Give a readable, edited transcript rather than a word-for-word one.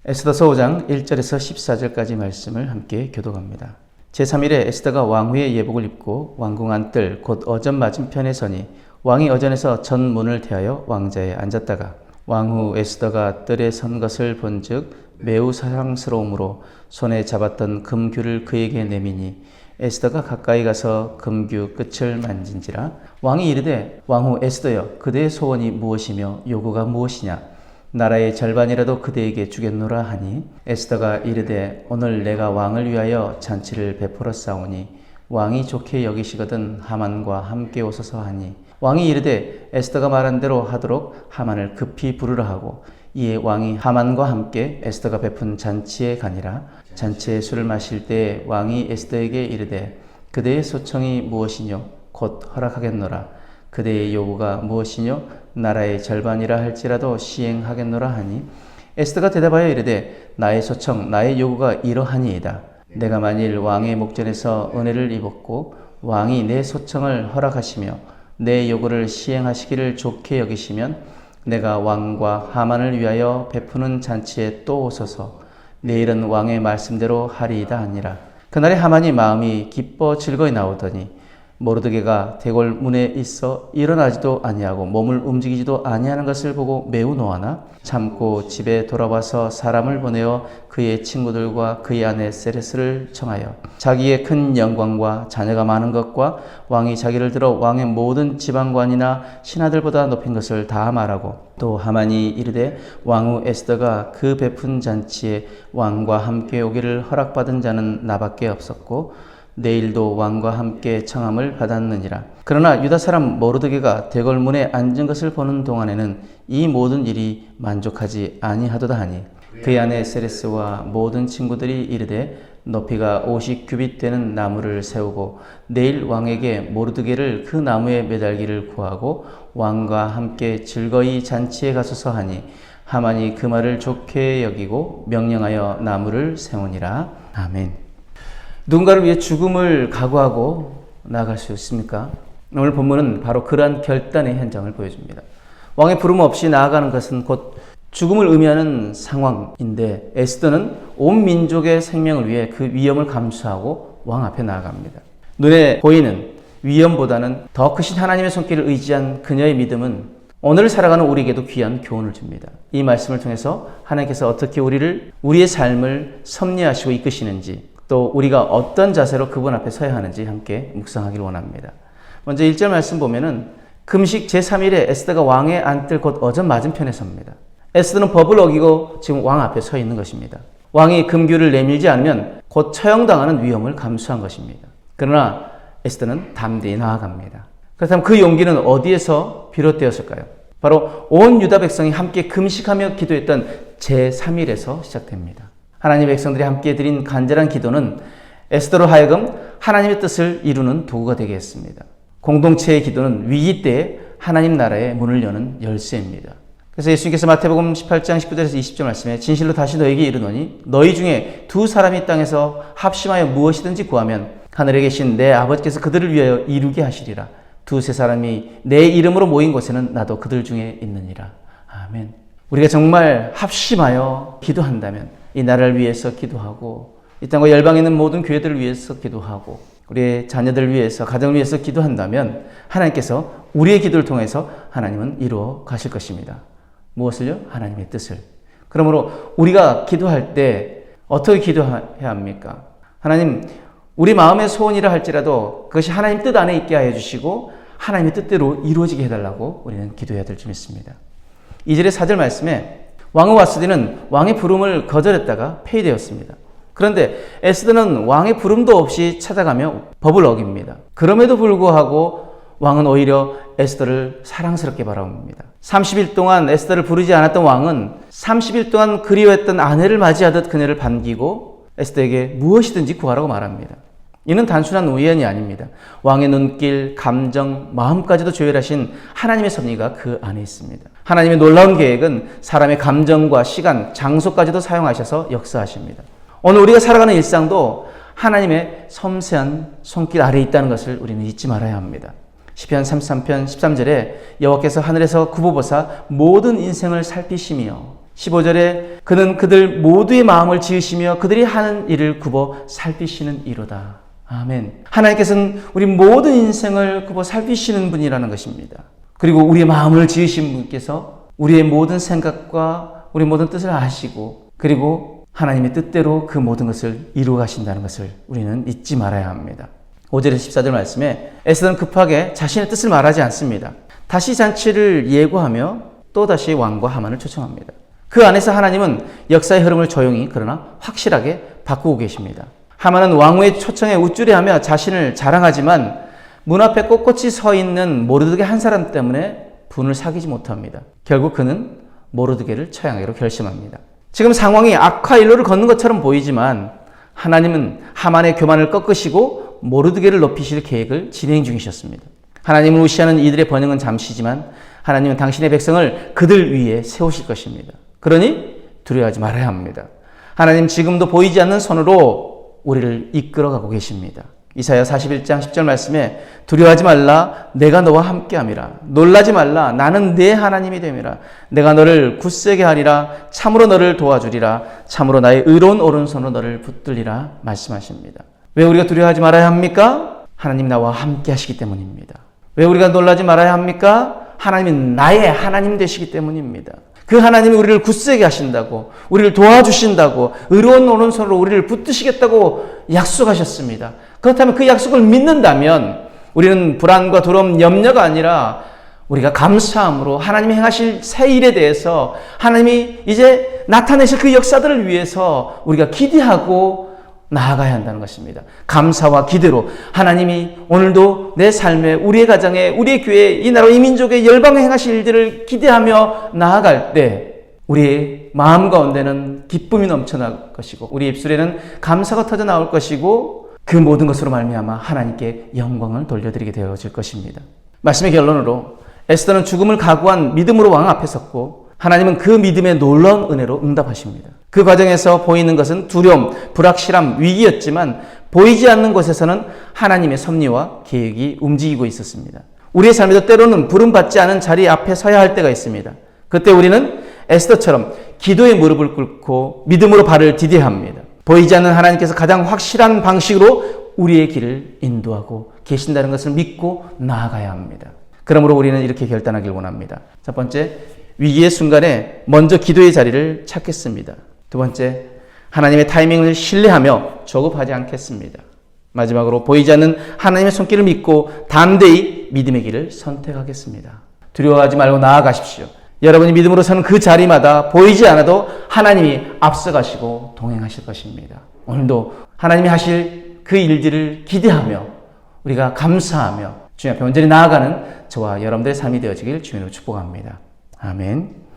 에스더서 5장 1절에서 14절까지 말씀을 함께 교독합니다. 제3일에 에스더가 왕후의 예복을 입고 왕궁 안뜰 곧 어전 맞은편에 서니 왕이 어전에서 전문을 대하여 왕자에 앉았다가 왕후 에스더가 뜰에 선 것을 본즉 매우 사랑스러움으로 손에 잡았던 금규를 그에게 내미니 에스더가 가까이 가서 금규 끝을 만진지라. 왕이 이르되 왕후 에스더여 그대의 소원이 무엇이며 요구가 무엇이냐? 나라의 절반이라도 그대에게 주겠노라 하니 에스더가 이르되 오늘 내가 왕을 위하여 잔치를 베풀어 싸우니 왕이 좋게 여기시거든 하만과 함께 오소서 하니 왕이 이르되 에스더가 말한 대로 하도록 하만을 급히 부르라 하고 이에 왕이 하만과 함께 에스더가 베푼 잔치에 가니라. 잔치에 술을 마실 때 왕이 에스더에게 이르되 그대의 소청이 무엇이뇨? 곧 허락하겠노라. 그대의 요구가 무엇이뇨? 나라의 절반이라 할지라도 시행하겠노라 하니 에스더가 대답하여 이르되 나의 소청 나의 요구가 이러하니이다. 내가 만일 왕의 목전에서 은혜를 입었고 왕이 내 소청을 허락하시며 내 요구를 시행하시기를 좋게 여기시면 내가 왕과 하만을 위하여 베푸는 잔치에 또 오소서. 내일은 왕의 말씀대로 하리이다 하니라. 그날에 하만이 마음이 기뻐 즐거이 나오더니 모르드게가 대궐 문에 있어 일어나지도 아니하고 몸을 움직이지도 아니하는 것을 보고 매우 노하나 참고 집에 돌아와서 사람을 보내어 그의 친구들과 그의 아내 세레스를 청하여 자기의 큰 영광과 자녀가 많은 것과 왕이 자기를 들어 왕의 모든 지방관이나 신하들보다 높인 것을 다 말하고 또 하만이 이르되 왕후 에스더가 그 베푼 잔치에 왕과 함께 오기를 허락받은 자는 나밖에 없었고 내일도 왕과 함께 청함을 받았느니라. 그러나 유다 사람 모르드게가 대궐문에 앉은 것을 보는 동안에는 이 모든 일이 만족하지 아니하도다 하니 그의 아내 세레스와 모든 친구들이 이르되 높이가 50규빗 되는 나무를 세우고 내일 왕에게 모르드게를 그 나무에 매달기를 구하고 왕과 함께 즐거이 잔치에 가소서 하니 하만이 그 말을 좋게 여기고 명령하여 나무를 세우니라. 아멘. 누군가를 위해 죽음을 각오하고 나아갈 수 있습니까? 오늘 본문은 바로 그러한 결단의 현장을 보여줍니다. 왕의 부름 없이 나아가는 것은 곧 죽음을 의미하는 상황인데 에스더는 온 민족의 생명을 위해 그 위험을 감수하고 왕 앞에 나아갑니다. 눈에 보이는 위험보다는 더 크신 하나님의 손길을 의지한 그녀의 믿음은 오늘을 살아가는 우리에게도 귀한 교훈을 줍니다. 이 말씀을 통해서 하나님께서 어떻게 우리의 삶을 섭리하시고 이끄시는지 또 우리가 어떤 자세로 그분 앞에 서야 하는지 함께 묵상하기를 원합니다. 먼저 1절 말씀 보면은 금식 제3일에 에스더가 왕의 안뜰 곧 어전 맞은편에 섭니다. 에스더는 법을 어기고 지금 왕 앞에 서 있는 것입니다. 왕이 금규를 내밀지 않으면 곧 처형당하는 위험을 감수한 것입니다. 그러나 에스더는 담대히 나아갑니다. 그렇다면 그 용기는 어디에서 비롯되었을까요? 바로 온 유다 백성이 함께 금식하며 기도했던 제3일에서 시작됩니다. 하나님의 백성들이 함께 드린 간절한 기도는 에스더로 하여금 하나님의 뜻을 이루는 도구가 되게 했습니다. 공동체의 기도는 위기 때에 하나님 나라의 문을 여는 열쇠입니다. 그래서 예수님께서 마태복음 18장 19절에서 20절 말씀에 진실로 다시 너에게 이르노니 너희 중에 두 사람이 땅에서 합심하여 무엇이든지 구하면 하늘에 계신 내 아버지께서 그들을 위하여 이루게 하시리라. 두세 사람이 내 이름으로 모인 곳에는 나도 그들 중에 있느니라. 아멘. 우리가 정말 합심하여 기도한다면 이 나라를 위해서 기도하고 이 땅과 열방에 있는 모든 교회들을 위해서 기도하고 우리의 자녀들을 위해서 가정을 위해서 기도한다면 하나님께서 우리의 기도를 통해서 하나님은 이루어 가실 것입니다. 무엇을요? 하나님의 뜻을. 그러므로 우리가 기도할 때 어떻게 기도해야 합니까? 하나님 우리 마음의 소원이라 할지라도 그것이 하나님 뜻 안에 있게 하여 주시고 하나님의 뜻대로 이루어지게 해달라고 우리는 기도해야 될 줄 믿습니다. 2절의 4절 말씀에 왕후 와스디는 왕의 부름을 거절했다가 폐위되었습니다. 그런데 에스더는 왕의 부름도 없이 찾아가며 법을 어깁니다. 그럼에도 불구하고 왕은 오히려 에스더를 사랑스럽게 바라봅니다. 30일 동안 에스더를 부르지 않았던 왕은 30일 동안 그리워했던 아내를 맞이하듯 그녀를 반기고 에스더에게 무엇이든지 구하라고 말합니다. 이는 단순한 우연이 아닙니다. 왕의 눈길, 감정, 마음까지도 조율하신 하나님의 섭리가 그 안에 있습니다. 하나님의 놀라운 계획은 사람의 감정과 시간, 장소까지도 사용하셔서 역사하십니다. 오늘 우리가 살아가는 일상도 하나님의 섬세한 손길 아래에 있다는 것을 우리는 잊지 말아야 합니다. 시편 33편 13절에 여호와께서 하늘에서 굽어보사 모든 인생을 살피시며 15절에 그는 그들 모두의 마음을 지으시며 그들이 하는 일을 굽어 살피시는 이로다. 아멘. 하나님께서는 우리 모든 인생을 굽어 살피시는 분이라는 것입니다. 그리고 우리의 마음을 지으신 분께서 우리의 모든 생각과 우리 모든 뜻을 아시고 그리고 하나님의 뜻대로 그 모든 것을 이루어 가신다는 것을 우리는 잊지 말아야 합니다. 5절에서 14절 말씀에 에스더는 급하게 자신의 뜻을 말하지 않습니다. 다시 잔치를 예고하며 또다시 왕과 하만을 초청합니다. 그 안에서 하나님은 역사의 흐름을 조용히 그러나 확실하게 바꾸고 계십니다. 하만은 왕후의 초청에 우쭐해하며 자신을 자랑하지만 문 앞에 꼿꼿이 서 있는 모르드게 한 사람 때문에 분을 사귀지 못합니다. 결국 그는 모르드게를 처형하기로 결심합니다. 지금 상황이 악화 일로를 걷는 것처럼 보이지만 하나님은 하만의 교만을 꺾으시고 모르드게를 높이실 계획을 진행 중이셨습니다. 하나님을 무시하는 이들의 번영은 잠시지만 하나님은 당신의 백성을 그들 위에 세우실 것입니다. 그러니 두려워하지 말아야 합니다. 하나님 지금도 보이지 않는 손으로 우리를 이끌어가고 계십니다. 이사야 41장 10절 말씀에 두려워하지 말라 내가 너와 함께함이라 놀라지 말라 나는 네 하나님이 됨이라 내가 너를 굳세게 하리라 참으로 너를 도와주리라 참으로 나의 의로운 오른손으로 너를 붙들리라 말씀하십니다. 왜 우리가 두려워하지 말아야 합니까? 하나님 나와 함께 하시기 때문입니다. 왜 우리가 놀라지 말아야 합니까? 하나님은 나의 하나님 되시기 때문입니다. 그 하나님이 우리를 굳세게 하신다고 우리를 도와주신다고 의로운 오른손으로 우리를 붙드시겠다고 약속하셨습니다. 그렇다면 그 약속을 믿는다면 우리는 불안과 두려움, 염려가 아니라 우리가 감사함으로 하나님이 행하실 새 일에 대해서 하나님이 이제 나타내실 그 역사들을 위해서 우리가 기대하고 나아가야 한다는 것입니다. 감사와 기대로 하나님이 오늘도 내 삶에 우리의 가정에 우리의 교회에 이 나라 이 민족의 열방에 행하실 일들을 기대하며 나아갈 때 우리의 마음 가운데는 기쁨이 넘쳐날 것이고 우리 입술에는 감사가 터져 나올 것이고 그 모든 것으로 말미암아 하나님께 영광을 돌려드리게 되어질 것입니다. 말씀의 결론으로 에스더는 죽음을 각오한 믿음으로 왕 앞에 섰고 하나님은 그 믿음의 놀라운 은혜로 응답하십니다. 그 과정에서 보이는 것은 두려움, 불확실함, 위기였지만 보이지 않는 곳에서는 하나님의 섭리와 계획이 움직이고 있었습니다. 우리의 삶에도 때로는 부름받지 않은 자리 앞에 서야 할 때가 있습니다. 그때 우리는 에스더처럼 기도의 무릎을 꿇고 믿음으로 발을 디뎌야 합니다. 보이지 않는 하나님께서 가장 확실한 방식으로 우리의 길을 인도하고 계신다는 것을 믿고 나아가야 합니다. 그러므로 우리는 이렇게 결단하길 원합니다. 첫 번째, 위기의 순간에 먼저 기도의 자리를 찾겠습니다. 두 번째, 하나님의 타이밍을 신뢰하며 조급하지 않겠습니다. 마지막으로 보이지 않는 하나님의 손길을 믿고 담대히 믿음의 길을 선택하겠습니다. 두려워하지 말고 나아가십시오. 여러분이 믿음으로 서는 그 자리마다 보이지 않아도 하나님이 앞서가시고 동행하실 것입니다. 오늘도 하나님이 하실 그 일들을 기대하며 우리가 감사하며 주님 앞에 온전히 나아가는 저와 여러분들의 삶이 되어지길 주님으로 축복합니다. 아멘.